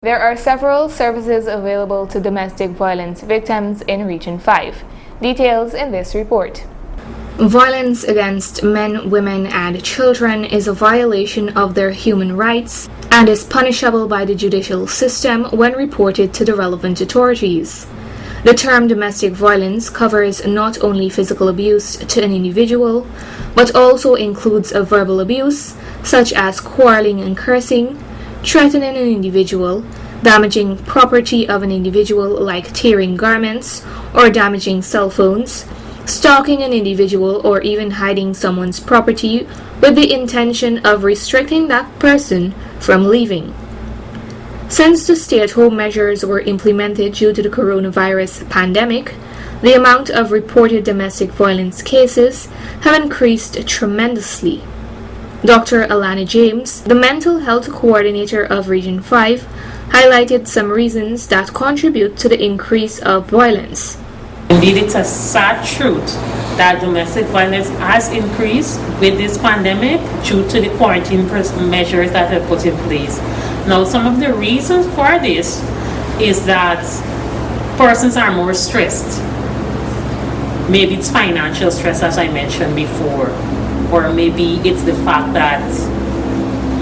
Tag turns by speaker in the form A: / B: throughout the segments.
A: There are several services available to domestic violence victims in Region 5. Details in this report. Violence against men, women, and children is a violation of their human rights and is punishable by the judicial system when reported to the relevant authorities. The term domestic violence covers not only physical abuse to an individual, but also includes a verbal abuse, such as quarreling and cursing, threatening an individual, damaging property of an individual like tearing garments or damaging cell phones, stalking an individual, or even hiding someone's property with the intention of restricting that person from leaving. Since the stay-at-home measures were implemented due to the coronavirus pandemic, the amount of reported domestic violence cases have increased tremendously. Dr. Alana James, the mental health coordinator of Region 5, highlighted some reasons that contribute to the increase of violence.
B: Indeed, it's a sad truth that domestic violence has increased with this pandemic due to the quarantine measures that are put in place. Now, some of the reasons for this is that persons are more stressed. Maybe it's financial stress, as I mentioned before, or maybe it's the fact that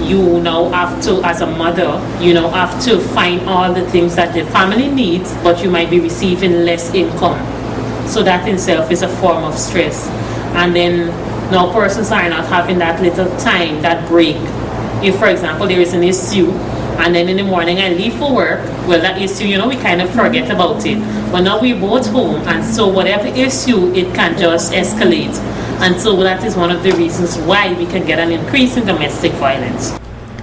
B: you now have to, as a mother, have to find all the things that the family needs, but you might be receiving less income. So that in itself is a form of stress. And then now persons are not having that little time, that break. If, for example, there is an issue, and then in the morning I leave for work, well, that issue, we kind of forget about it. But now we're both home, and so whatever issue, it can just escalate. And so that is one of the reasons why we can get an increase in domestic violence.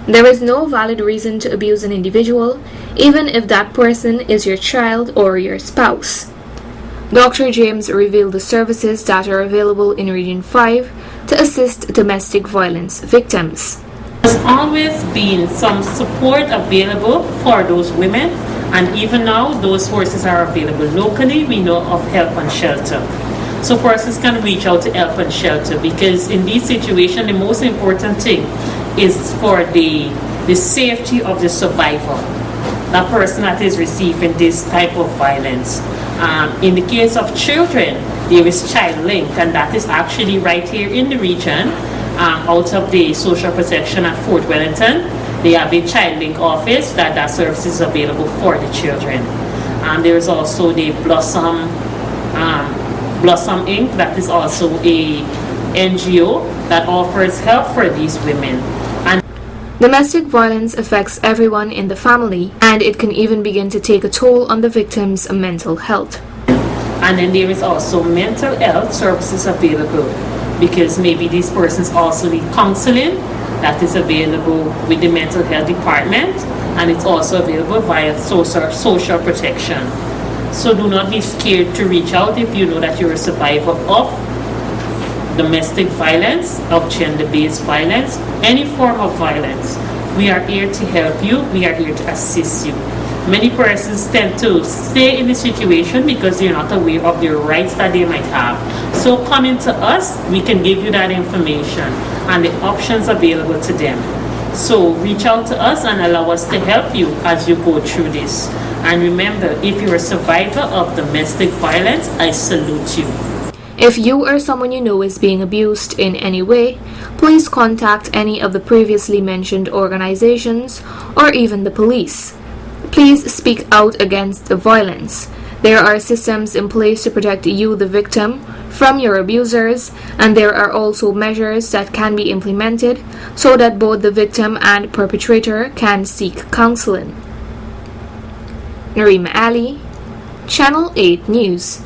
A: There is no valid reason to abuse an individual, even if that person is your child or your spouse. Dr. James revealed the services that are available in Region 5 to assist domestic violence victims.
B: There's always been some support available for those women, and even now those sources are available locally. We know of help and shelter. So persons can reach out to help and shelter, because in this situation the most important thing is for the safety of the survivor, that person that is receiving this type of violence. In the case of children, there is Child Link, and that is actually right here in the region, out of the social protection at Fort Wellington. They have a Child Link office that service is available for the children. There is also the Blossom Inc. That is also a NGO that offers help for these women.
A: Domestic violence affects everyone in the family, and it can even begin to take a toll on the victim's mental health.
B: And then there is also mental health services available, because maybe these persons also need counseling that is available with the mental health department, and it's also available via social protection. So do not be scared to reach out if you know that you're a survivor of domestic violence, of gender-based violence, any form of violence. We are here to help you. We are here to assist you. Many persons tend to stay in the situation because they're not aware of their rights that they might have. So coming to us, we can give you that information and the options available to them. So reach out to us and allow us to help you as you go through this. And remember, if you're a survivor of domestic violence, I salute you.
A: If you or someone you know is being abused in any way, please contact any of the previously mentioned organizations or even the police. Please speak out against the violence. There are systems in place to protect you, the victim, from your abusers, and there are also measures that can be implemented so that both the victim and perpetrator can seek counseling. Narima Ali, Channel 8 News.